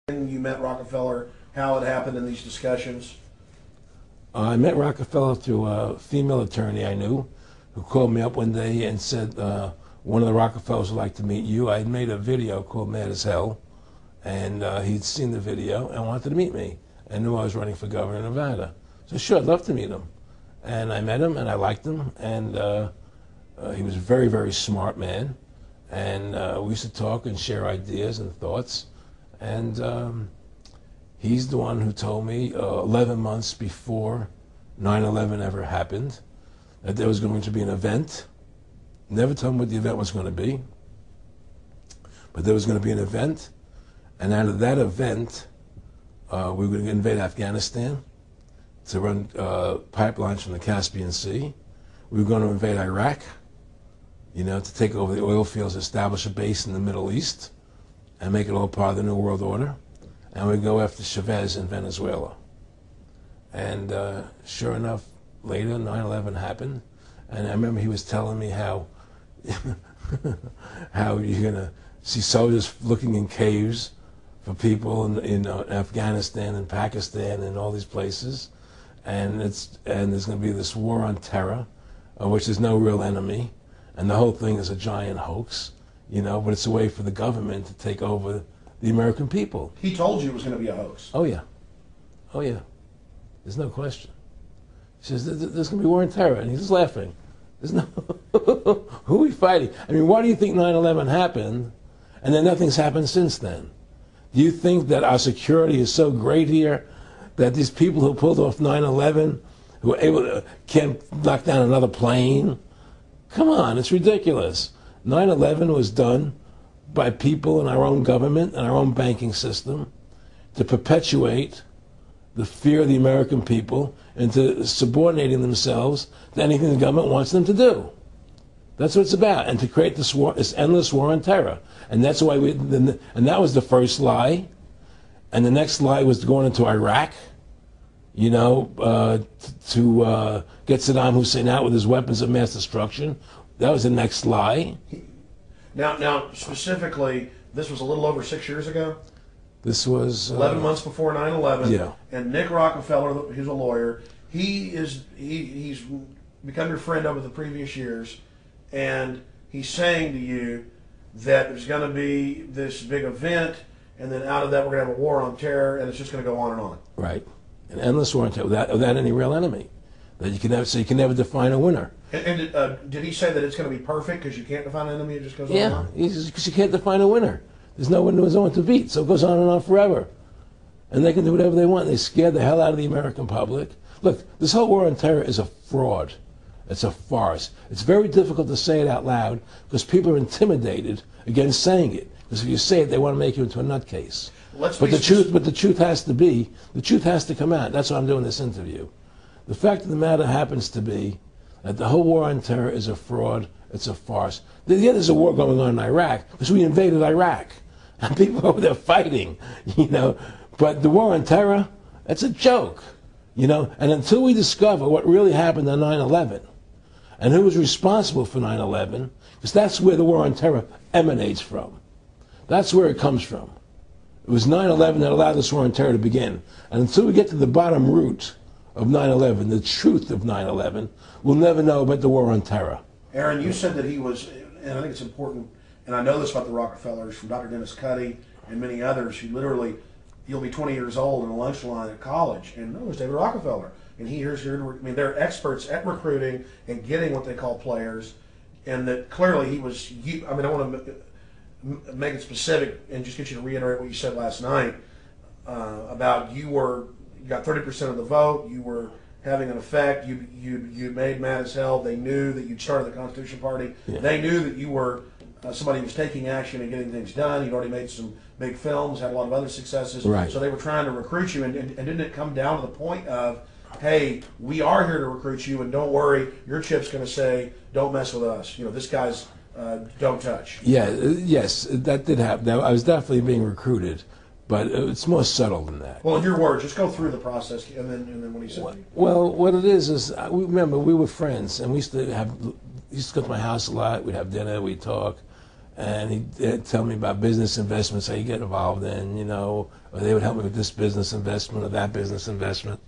You met Rockefeller, how it happened in these discussions? I met Rockefeller through a female attorney I knew who called me up one day and said, one of the Rockefellers would like to meet you. I had made a video called Mad as Hell, and he'd seen the video and wanted to meet me and knew I was running for governor of Nevada. So sure, I'd love to meet him. And I met him and I liked him, and he was a very, very smart man. And we used to talk and share ideas and thoughts. And he's the one who told me 11 months before 9/11 ever happened that there was going to be an event. Never told me what the event was going to be, but there was going to be an event, and out of that event, we were going to invade Afghanistan to run pipelines from the Caspian Sea. We were going to invade Iraq, to take over the oil fields, establish a base in the Middle East, and make it all part of the New World Order. And we'd go after Chavez in Venezuela. And sure enough, later, 9/11 happened. And I remember he was telling me how how you're going to see soldiers looking in caves for people in Afghanistan and Pakistan and all these places. And there's going to be this war on terror, which there's no real enemy. And the whole thing is a giant hoax, but it's a way for the government to take over the American people. He told you it was going to be a hoax. Oh, yeah. Oh, yeah. There's no question. He says, there's going to be war on terror. And he's just laughing. There's no... Who are we fighting? I mean, why do you think 9/11 happened and then nothing's happened since then? Do you think that our security is so great here that these people who pulled off 9/11, who were able to, can't knock down another plane? Come on, it's ridiculous. 9/11 was done by people in our own government and our own banking system to perpetuate the fear of the American people into subordinating themselves to anything the government wants them to do. That's what it's about, and to create this war, this endless war on terror. And that's why and that was the first lie. And the next lie was going into Iraq, to get Saddam Hussein out with his weapons of mass destruction. That was the next lie. Now, specifically, this was a little over 6 years ago? This was 11 months before 9/11. Yeah. And Nick Rockefeller, who's a lawyer, he's become your friend over the previous years, and he's saying to you that there's going to be this big event, and then out of that we're going to have a war on terror, and it's just going to go on and on. Right. An endless war on terror without any real enemy. That you can never define a winner. And did he say that it's going to be perfect because you can't define an enemy? It just goes on and on? Yeah, because you can't define a winner. There's no one to beat, so it goes on and on forever. And they can do whatever they want. They scare the hell out of the American public. Look, this whole war on terror is a fraud. It's a farce. It's very difficult to say it out loud because people are intimidated against saying it. Because if you say it, they want to make you into a nutcase. But the truth has to come out. That's why I'm doing this interview. The fact of the matter happens to be that the whole war on terror is a fraud. It's a farce. Yeah, there's a war going on in Iraq because we invaded Iraq. And people over there fighting, But the war on terror, that's a joke, And until we discover what really happened on 9/11 and who was responsible for 9/11, because that's where the war on terror emanates from. That's where it comes from. It was 9/11 that allowed this war on terror to begin. And until we get to the bottom root of 9/11, the truth of 9/11, we'll never know about the war on terror. Aaron, you said that he was, and I think it's important, and I know this about the Rockefellers from Dr. Dennis Cuddy and many others who literally, you'll be 20 years old in a lunch line at college, and no, it's David Rockefeller. And they're experts at recruiting and getting what they call players, and that clearly he was, I want to make it specific and just get you to reiterate what you said last night about you got 30% of the vote, you were having an effect, you made Mad as Hell, they knew that you'd started the Constitution Party, They knew that you were somebody who was taking action and getting things done, you'd already made some big films, had a lot of other successes, right. So they were trying to recruit you, and didn't it come down to the point of, hey, we are here to recruit you, and don't worry, your chip's going to say, don't mess with us, this guy's don't touch. Yeah, yes, that did happen. I was definitely being recruited. But it's more subtle than that. Well, in your words, just go through the process, and then what he said. Well, what it is remember we were friends, and we used to go to my house a lot. We'd have dinner, we'd talk, And he'd tell me about business investments, how you get involved in, you know, or they would help me with this business investment or that business investment.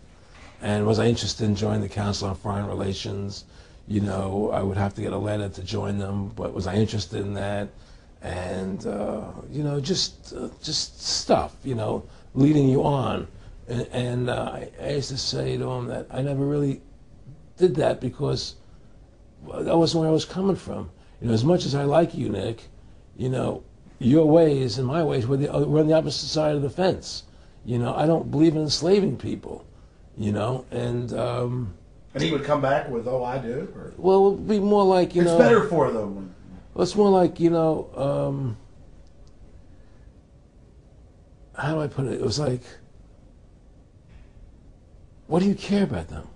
And was I interested in joining the Council on Foreign Relations? You know, I would have to get a letter to join them, but was I interested in that? And, you know, just stuff, you know, leading you on. And I used to say to him that I never really did that because that wasn't where I was coming from. You know, as much as I like you, Nick, you know, your ways and my ways, we're on the opposite side of the fence. You know, I don't believe in enslaving people, you know, and he would come back with, "Oh, I do." Or? Well, it would be more like, you know, it's better for them. Well, it's more like, you know, how do I put it? It was like, what do you care about them?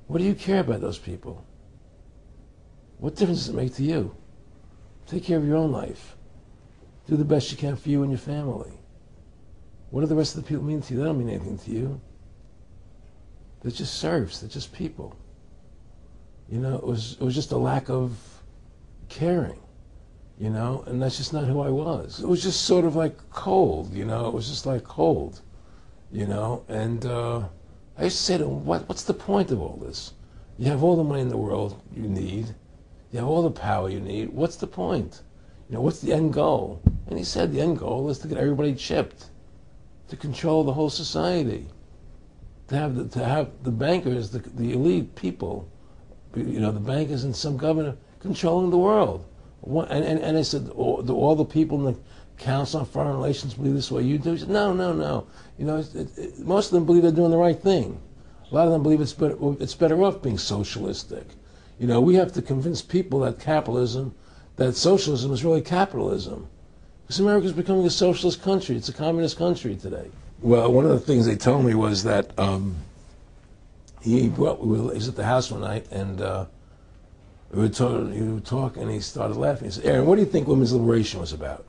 What do you care about those people? What difference does it make to you? Take care of your own life. Do the best you can for you and your family. What do the rest of the people mean to you? They don't mean anything to you. They're just serfs. They're just people. You know, it was just a lack of caring, you know, and that's just not who I was. It was just sort of like cold, you know. It was just like cold, you know. And I used to say to him, what's the point of all this? You have all the money in the world you need. You have all the power you need. What's the point? You know, what's the end goal? And he said the end goal is to get everybody chipped, to control the whole society, to have the bankers, the elite people, you know, the bankers and some governor controlling the world. And I said, all the people in the Council on Foreign Relations believe this way you do? He said, no. You know, most of them believe they're doing the right thing. A lot of them believe it's better off being socialistic. You know, we have to convince people that socialism is really capitalism. Because America's becoming a socialist country. It's a communist country today. Well, one of the things they told me was that he was at the house one night, and we were talking, and he started laughing. He said, "Aaron, what do you think women's liberation was about?"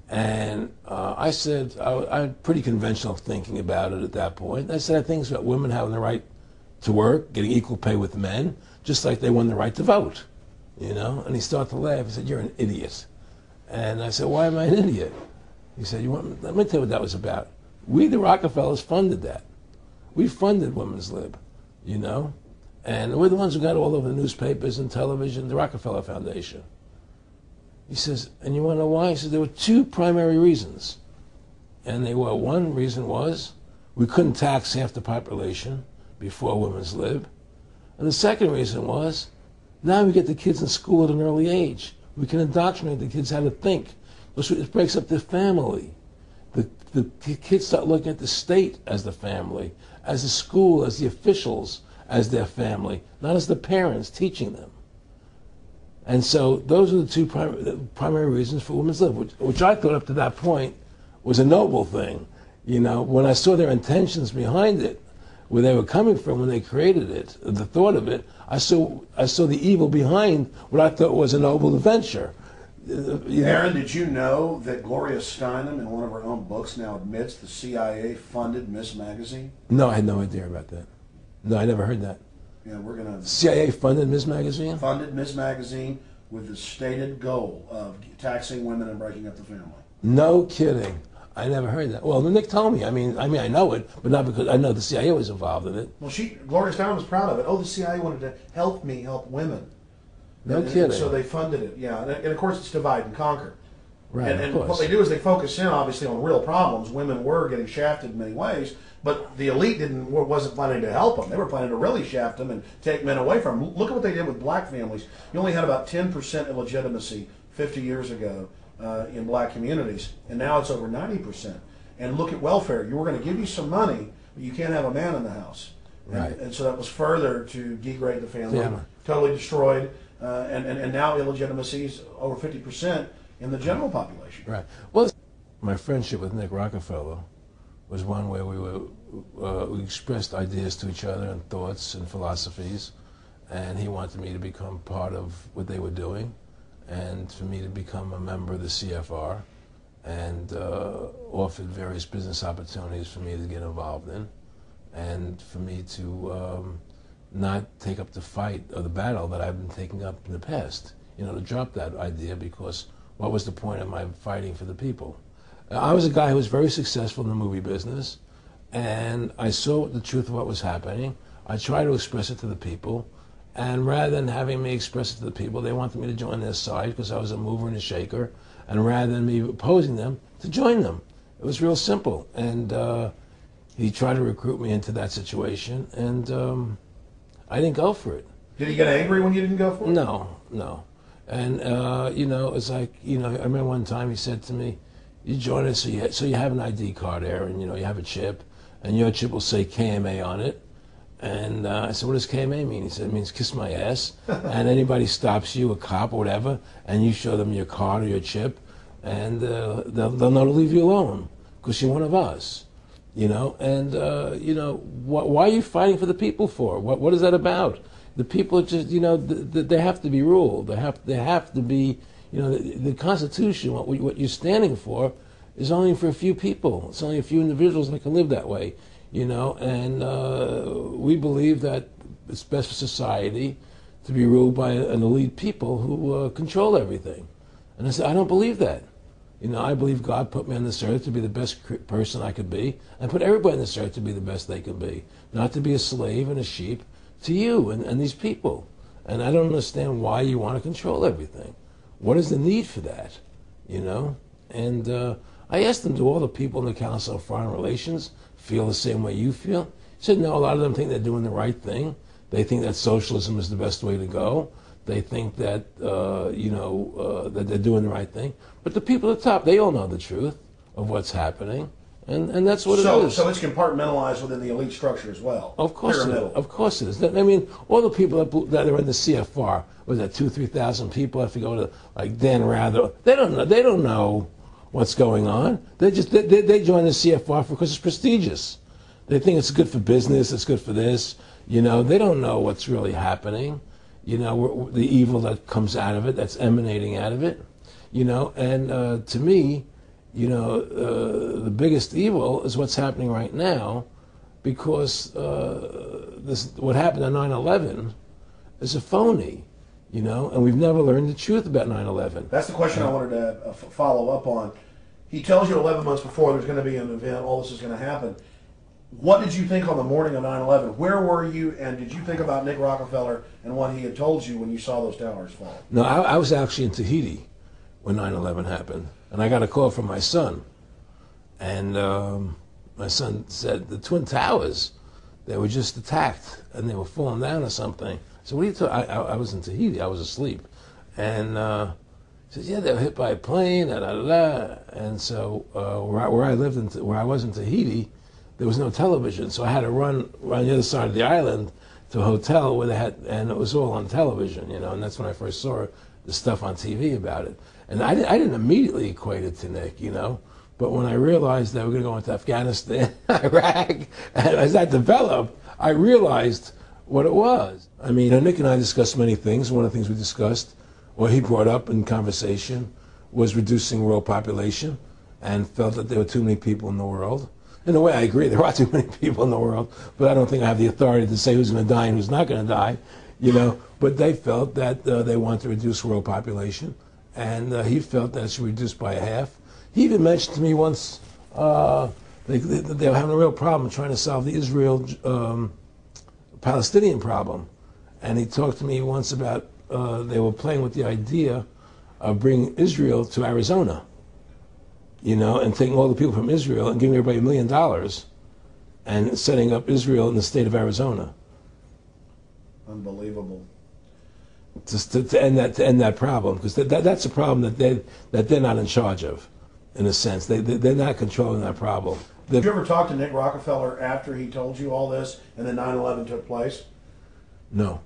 And I said, I had pretty conventional thinking about it at that point. I said, I think it's about women having the right to work, getting equal pay with men, just like they won the right to vote, you know? And he started to laugh. He said, "You're an idiot." And I said, "Why am I an idiot?" He said, let me tell you what that was about. We, the Rockefellers, funded that. We funded Women's Lib, you know? And we're the ones who got all over the newspapers and television, the Rockefeller Foundation. He says, and you want to know why? He says, there were two primary reasons. And they were, one reason was we couldn't tax half the population before Women's Lib. And the second reason was, now we get the kids in school at an early age. We can indoctrinate the kids how to think. It breaks up the family. The kids start looking at the state as the family, as the school, as the officials, as their family, not as the parents teaching them. And so those are the two primary reasons for Women's Lib, which I thought up to that point was a noble thing. You know, when I saw their intentions behind it, where they were coming from when they created it, the thought of it, I saw the evil behind what I thought was a noble venture. Aaron, did you know that Gloria Steinem, in one of her own books, now admits the CIA funded Ms. Magazine? No, I had no idea about that. No, I never heard that. Yeah, we're going to... CIA funded Ms. Magazine? Funded Ms. Magazine with the stated goal of taxing women and breaking up the family. No kidding. I never heard that. Well, Nick told me. I mean, I know it, but not because I know the CIA was involved in it. Well, Gloria Steinem was proud of it. Oh, the CIA wanted to help women. No kidding. And so they funded it, yeah. And of course, it's divide and conquer. Right, and what they do is they focus in, obviously, on real problems. Women were getting shafted in many ways, but the elite wasn't planning to help them. They were planning to really shaft them and take men away from them. Look at what they did with black families. You only had about 10% illegitimacy 50 years ago in black communities, and now it's over 90%. And look at welfare. You were going to give you some money, but you can't have a man in the house. Right. And so that was further to degrade the family, Yeah. totally destroyed. And now illegitimacy is over 50% in the general population. Right. Well, my friendship with Nick Rockefeller was one where we expressed ideas to each other and thoughts and philosophies, and he wanted me to become part of what they were doing, and for me to become a member of the CFR, and offered various business opportunities for me to get involved in, and for me to not take up the fight or the battle that I've been taking up in the past. to drop that idea, because what was the point of my fighting for the people? I was a guy who was very successful in the movie business, and I saw the truth of what was happening. I tried to express it to the people, and rather than having me express it to the people, they wanted me to join their side because I was a mover and a shaker, and rather than me opposing them, to join them. It was real simple, and he tried to recruit me into that situation, and I didn't go for it. Did he get angry when you didn't go for it? No. And, it's like, I remember one time he said to me, you join us, so you have an ID card there, and, you have a chip, and your chip will say KMA on it. And I said, what does KMA mean? He said, it means kiss my ass. And anybody stops you, a cop or whatever, and you show them your card or your chip, and they'll know to leave you alone because you're one of us, And, why are you fighting for the people for? What is that about? The people are just, they have to be ruled. They have to be, the Constitution, what you're standing for, is only for a few people. It's only a few individuals that can live that way. And we believe that it's best for society to be ruled by an elite people who control everything. And I said, I don't believe that. I believe God put me on this earth to be the best person I could be, and put everybody on this earth to be the best they could be, not to be a slave and a sheep to you and these people. And I don't understand why you want to control everything. What is the need for that? And I asked them, do all the people in the Council of Foreign Relations feel the same way you feel? He said, no, a lot of them think they're doing the right thing. They think that socialism is the best way to go. They think that, that they're doing the right thing. But the people at the top, they all know the truth of what's happening. And that's what it is. So it's compartmentalized within the elite structure as well. Of course it is. Of course it is. I mean, all the people that are in the CFR, was that 2,000-3,000 people? I have to go to like Dan Rather. They don't know what's going on. They join the CFR because it's prestigious. They think it's good for business. It's good for this. They don't know what's really happening. The evil that comes out of it, that's emanating out of it. And to me, the biggest evil is what's happening right now, because what happened on 9/11 is a phony, and we've never learned the truth about 9/11. That's the question I wanted to follow up on. He tells you 11 months before there's going to be an event, all this is going to happen. What did you think on the morning of 9/11? Where were you, and did you think about Nick Rockefeller and what he had told you when you saw those towers fall? No, I was actually in Tahiti when 9/11 happened, and I got a call from my son, and my son said the Twin Towers, they were just attacked and they were falling down or something. So what are you talking? I was in Tahiti, I was asleep, and he said, yeah, they were hit by a plane, da da da. And so where I was in Tahiti, there was no television, so I had to run around the other side of the island to a hotel where they had, and it was all on television, and that's when I first saw the stuff on TV about it. And I didn't immediately equate it to Nick, but when I realized that we were going to go into Afghanistan, Iraq, and as that developed, I realized what it was. I mean, Nick and I discussed many things. One of the things we discussed, or he brought up in conversation, was reducing world population, and felt that there were too many people in the world. In a way, I agree, there are too many people in the world, but I don't think I have the authority to say who's going to die and who's not going to die, But they felt that they want to reduce world population, and he felt that it should be reduced by half. He even mentioned to me once they were having a real problem trying to solve the Israel-Palestinian problem. And he talked to me once about they were playing with the idea of bringing Israel to Arizona. And taking all the people from Israel and giving everybody $1 million and setting up Israel in the state of Arizona. Unbelievable. To end that problem, because that's a problem that they're not in charge of, in a sense. They're not controlling that problem. Did you ever talk to Nick Rockefeller after he told you all this and then 9/11 took place? No.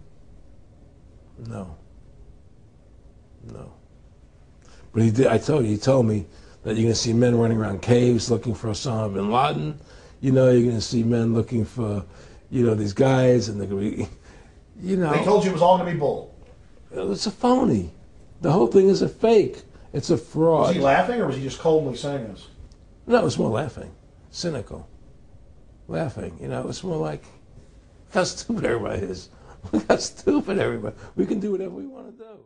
But he did. He told me that you're going to see men running around caves looking for Osama bin Laden. You're going to see men looking for, these guys, and they're going to be, They told you it was all going to be bull. It's a phony. The whole thing is a fake. It's a fraud. Was he laughing, or was he just coldly saying this? No, it was more laughing. Cynical. Laughing. It's more like, how stupid everybody is. Look how stupid everybody. We can do whatever we want to do.